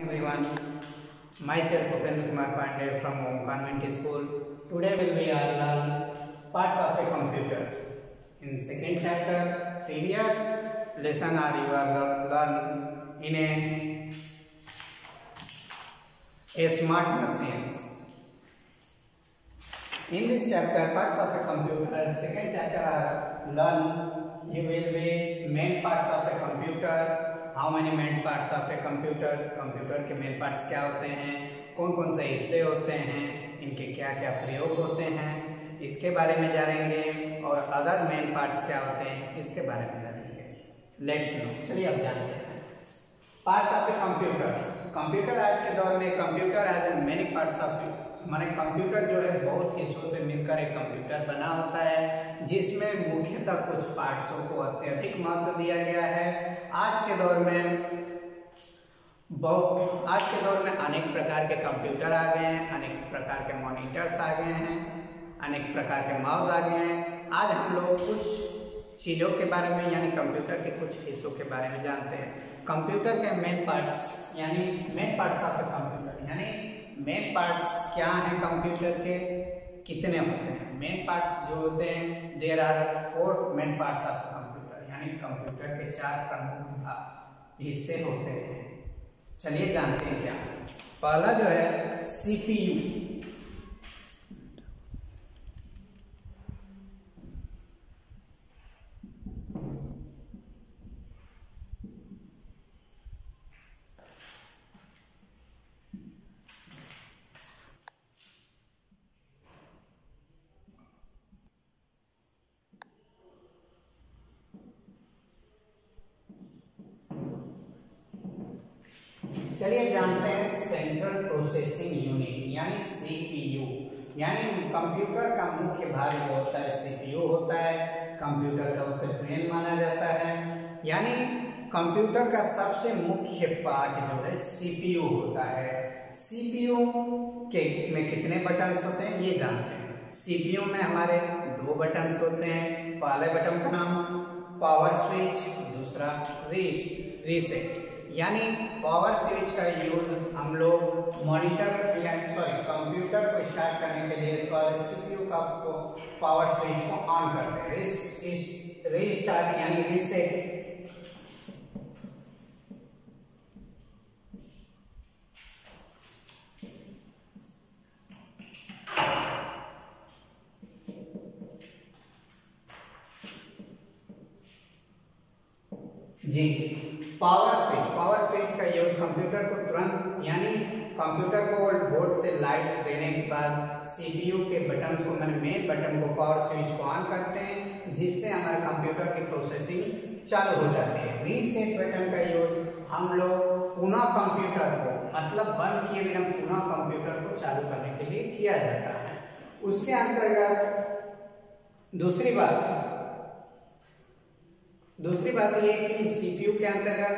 Everyone, myself Upendra Kumar Pandey from Home Convent School. Today we will learn parts of a computer. In second chapter, previous lesson you are learn in a smart machines. In this chapter, parts of a computer, second chapter are learn. You will be main parts of a computer. How many main parts of a computer, computer के main parts क्या होते हैं, कौन कौन से हिस्से होते हैं, इनके क्या क्या प्रयोग होते हैं, इसके बारे में जानेंगे। और अदर मेन पार्ट्स क्या होते हैं, इसके बारे में जानेंगे। लेट्स नो, चलिए अब जानते हैं parts of a computer. Computer आज के दौर में computer has many parts of, माने कंप्यूटर जो है बहुत हिस्सों से मिलकर एक कंप्यूटर बना होता है, जिसमें मुख्यतः कुछ पार्ट्सों को अत्यधिक महत्व दिया गया है। आज के दौर में अनेक प्रकार के कंप्यूटर आ गए हैं, अनेक प्रकार के मॉनिटर्स आ गए हैं, अनेक प्रकार के माउस आ गए हैं। आज हम लोग कुछ चीज़ों के बारे में यानी कंप्यूटर के कुछ हिस्सों के बारे में जानते हैं। कंप्यूटर के मेन पार्ट्स यानी main parts of a computer, यानी मेन पार्ट्स क्या हैं कंप्यूटर के, कितने होते हैं। मेन पार्ट्स जो होते हैं, there are 4 main parts of computer, यानी कंप्यूटर के 4 प्रमुख हिस्से होते हैं। चलिए जानते हैं क्या। पहला जो है सीपीयू। चलिए जानते हैं सेंट्रल प्रोसेसिंग यूनिट यानी सीपीयू। यानी कंप्यूटर का मुख्य भाग जो होता है सीपीयू होता है। कंप्यूटर का उसे ब्रेन माना जाता है। यानी कंप्यूटर का सबसे मुख्य पार्ट जो है सीपीयू होता है। सीपीयू के में कितने बटन्स होते हैं ये जानते हैं। सीपीयू में हमारे 2 बटन्स होते हैं। पहले बटन का नाम पावर स्विच, दूसरा रीसेट। यानी पावर स्विच का यूज हम लोग कंप्यूटर को स्टार्ट करने के लिए सीपीयू का पावर स्विच को ऑन करते हैं। रीस्टार्ट यानी रीसेट। जी, पावर स्विच का यूज कंप्यूटर को तुरंत यानी कंप्यूटर को बोर्ड से लाइट देने के बाद सीपीयू के बटन को मेन बटन को पावर स्विच को ऑन करते हैं, जिससे हमारे कंप्यूटर की प्रोसेसिंग चालू हो जाती है। रीसेट बटन का यूज हम लोग पुनः कंप्यूटर को मतलब बंद किए बिना पुनः कंप्यूटर को चालू करने के लिए किया जाता है। उसके अंतर्गत दूसरी बात ये कि सीपीयू के अंतर्गत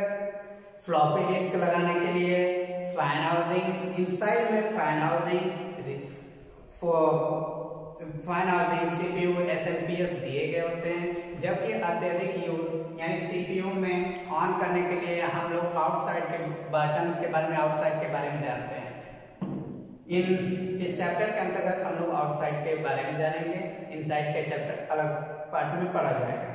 फ्लॉपी डिस्क लगाने के लिए फैन हाउसिंग, इनसाइड में फैन हाउसिंग सीपीयू एसएमपीएस दिए गए होते हैं। जबकि अत्यधिक यूज यानी सीपीयू में ऑन करने के लिए हम लोग आउटसाइड के बटन्स के बारे में जानते हैं। इस चैप्टर के अंतर्गत हम लोग आउटसाइड के बारे में जानेंगे। इनसाइड के चैप्टर अलग पार्ट में पढ़ा जाएगा।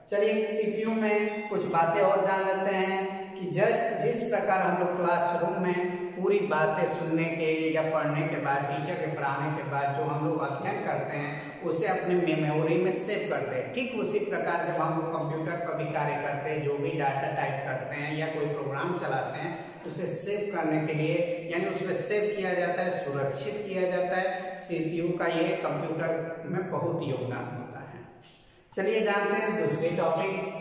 चलिए सीपीयू में कुछ बातें और जान लेते हैं कि जिस प्रकार हम लोग क्लासरूम में पूरी बातें सुनने के या पढ़ने के बाद टीचर के पढ़ाने के बाद जो हम लोग अध्ययन करते हैं उसे अपने मेमोरी में सेव करते हैं, ठीक उसी प्रकार जब हम लोग कंप्यूटर पर भी कार्य करते हैं, जो भी डाटा टाइप करते हैं या कोई प्रोग्राम चलाते हैं, उसे सेव करने के लिए यानी उसमें सेव किया जाता है, सुरक्षित किया जाता है। सीपीयू का ये कंप्यूटर में बहुत योगदान होता है। चलिए जानते हैं दूसरी टॉपिक।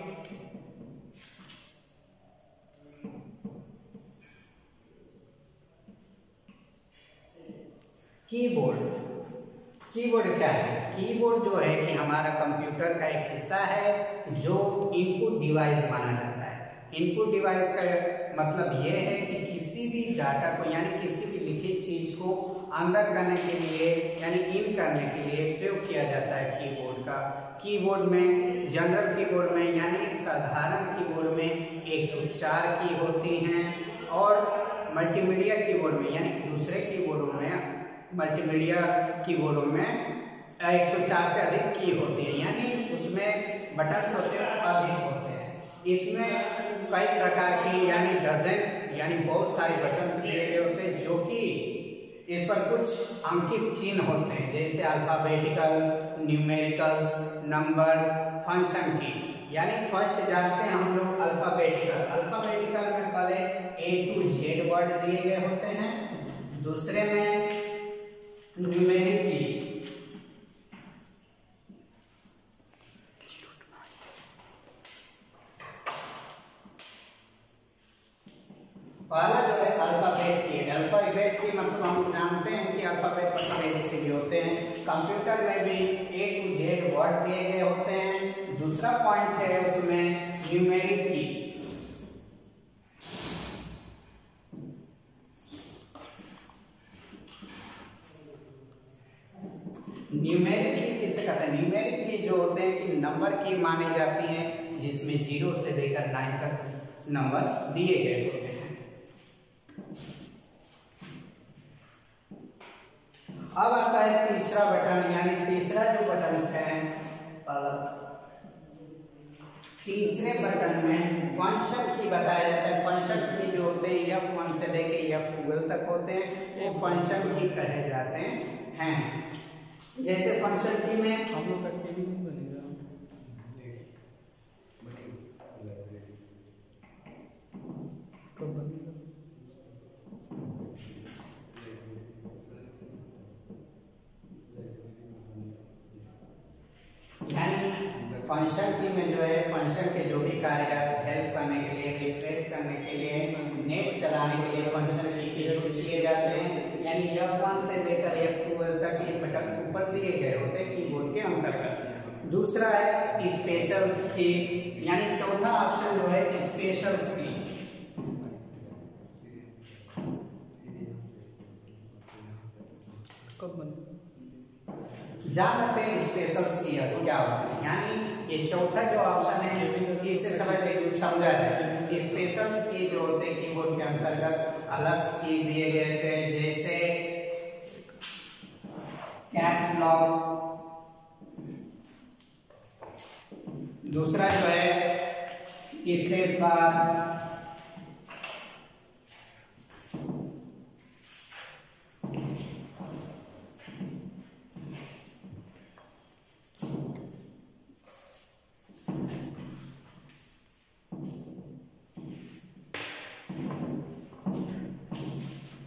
कीबोर्ड क्या है? कीबोर्ड जो है कि हमारा कंप्यूटर का एक हिस्सा है जो इनपुट डिवाइस माना जाता है। इनपुट डिवाइस का मतलब ये है कि किसी भी डाटा को यानी किसी भी लिखित चीज को अंदर करने के लिए यानी इन करने के लिए प्रयोग किया जाता है कीबोर्ड का। कीबोर्ड में जनरल कीबोर्ड में यानी साधारण कीबोर्ड में 104 की होती हैं और मल्टीमीडिया कीबोर्ड में यानी दूसरे कीबोर्डों में मल्टीमीडिया कीबोर्डों में 104 से अधिक की होती है, यानी उसमें बटन्स होते हैं अधिक होते हैं। इसमें कई प्रकार की यानी डजन यानी बहुत सारे बटन्स दिए गए होते हैं, जो कि इस पर कुछ अंकित चिन्ह होते हैं, जैसे अल्फाबेटिकल, न्यूमेरिकल्स, नंबर्स, फंक्शन की। यानी फर्स्ट जानते हैं हम लोग अल्फाबेटिकल। अल्फाबेटिकल में पहले A to Z वर्ड दिए गए होते हैं, दूसरे में न्यूमेरिक की, पहला जो है अल्फाबेट की। अल्फाबेट की मतलब हम जानते हैं कि अल्फाबेट मतलब ABCD होते हैं। कंप्यूटर में भी A to Z वर्ड दिए गए होते हैं। दूसरा पॉइंट है उसमें न्यूमेरिक की। न्यूमेरिक की किसे कहते हैं? न्यूमेरिक की जो होते हैं कि नंबर की मानी जाती हैं, जिसमें 0 से लेकर 9 तक नंबर दिए गए होते हैं। अब आता है तीसरा बटन, यानी तीसरा जो बटन है, तीसरे बटन में फंक्शन की बताया जाता है। फंक्शन की जो होते हैं F1 से लेके F12 तक होते हैं, वो फंक्शन की कहे जाते हैं। जैसे फंक्शन की में हम लोग तक के भी नहीं बनेगा, कब बनेगा? फंक्शन की में जो है फंक्शन के जो भी कार्य हेल्प करने के लिए, रिफ्रेश करने के लिए, नेट चलाने के लिए फंक्शन की यूज किए जाते हैं। यानी F1 से लेकर F12 तक ये बटन ऊपर दिए गए होते हैं कीबोर्ड के अंतर्गत। दूसरा है स्पेशल की, यानी चौथा ऑप्शन जो है स्पेशल की। जानते हैं स्पेशल की क्या होती है, यानी ये चौथा जो ऑप्शन है इसे समझा जाए। स्पेशल की जो होते हैं कीबोर्ड के अंतर्गत अलग की दिए गए थे, जैसे कैप्स लॉक। दूसरा जो है स्पेस बार।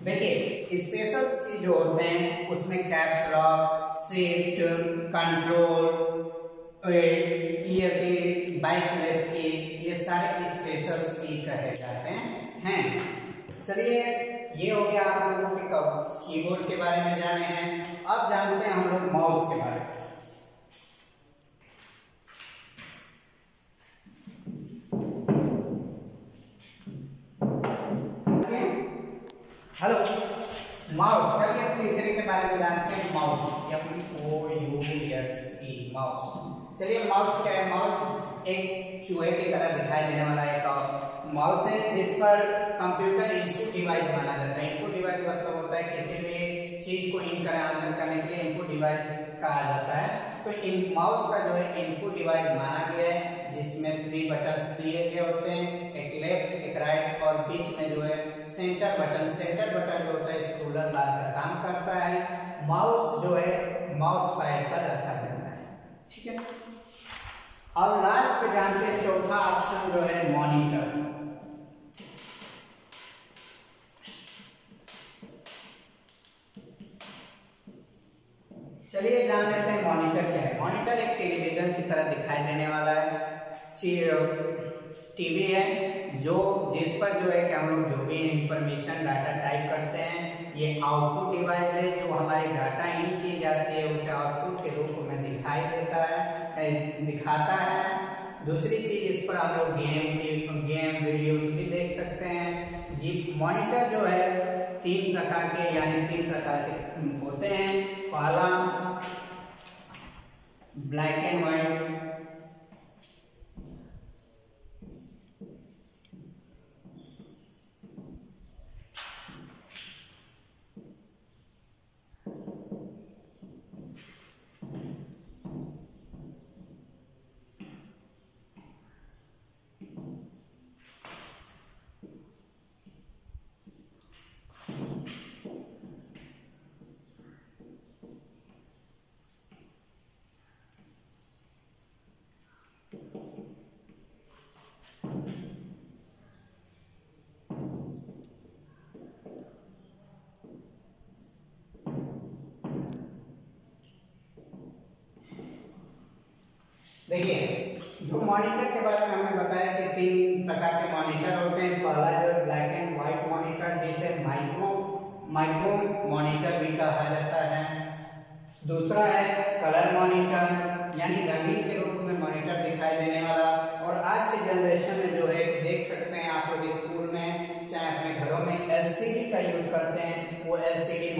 देखिए स्पेशल्स की जो होते हैं उसमें caps lock, shift, control, backslash की, ये सारे स्पेशल्स की कहे जाते हैं। चलिए ये हो गया आप लोगों के कीबोर्ड के बारे में जाने हैं। अब जानते हैं हम लोग माउस के बारे में। हेलो माउस, चलिए तीसरे के बारे में जानते हैं। Mouse MOUSE, mouse. चलिए माउस क्या है? माउस एक चूहे की तरह दिखाई देने वाला एक माउस है, जिस पर कंप्यूटर इनपुट डिवाइस माना जाता है। इनपुट डिवाइस मतलब होता है किसी भी चीज को इन करने के लिए इनपुट डिवाइस कहा जाता है। तो इन माउस का जो है इनपुट डिवाइस माना गया है, जिसमें 3 बटन्स दिए गए होते हैं, एक लेफ्ट एक राइट, और बीच में जो है सेंटर बटन। सेंटर बटन जो होता है स्क्रोलर बार का काम करता है। माउस जो है माउस पैड पर रखा जाता है, ठीक है। और लास्ट पे जानते हैं चौथा ऑप्शन जो है मॉनिटर। चलिए जान लेते हैं मॉनिटर क्या है। मॉनिटर एक टेलीविजन की तरह दिखाई देने वाला है, टीवी है, जो जिस पर जो है कि हम लोग जो भी इंफॉर्मेशन डाटा टाइप करते हैं, ये आउटपुट डिवाइस है जो हमारी डाटा इन की जाती है, उसे आउटपुट के रूप में दिखाता है। दूसरी चीज इस पर हम लोग गेम वीडियोस भी देख सकते हैं। ये मॉनिटर जो है 3 प्रकार के होते हैं। पहला ब्लैक एंड व्हाइट, मॉनिटर के बारे में हमें बताया कि 3 प्रकार के मॉनिटर होते हैं। पहला जो ब्लैक एंड व्हाइट मॉनिटर, जिसे माइक्रो मॉनिटर भी कहा जाता है। दूसरा है कलर मॉनिटर, यानी रंगीन के रूप में मॉनिटर दिखाई देने वाला। और आज के जनरेशन में जो है कि देख सकते हैं आप लोग स्कूल में चाहे अपने घरों में एलसीडी का यूज करते हैं, वो एलसीडी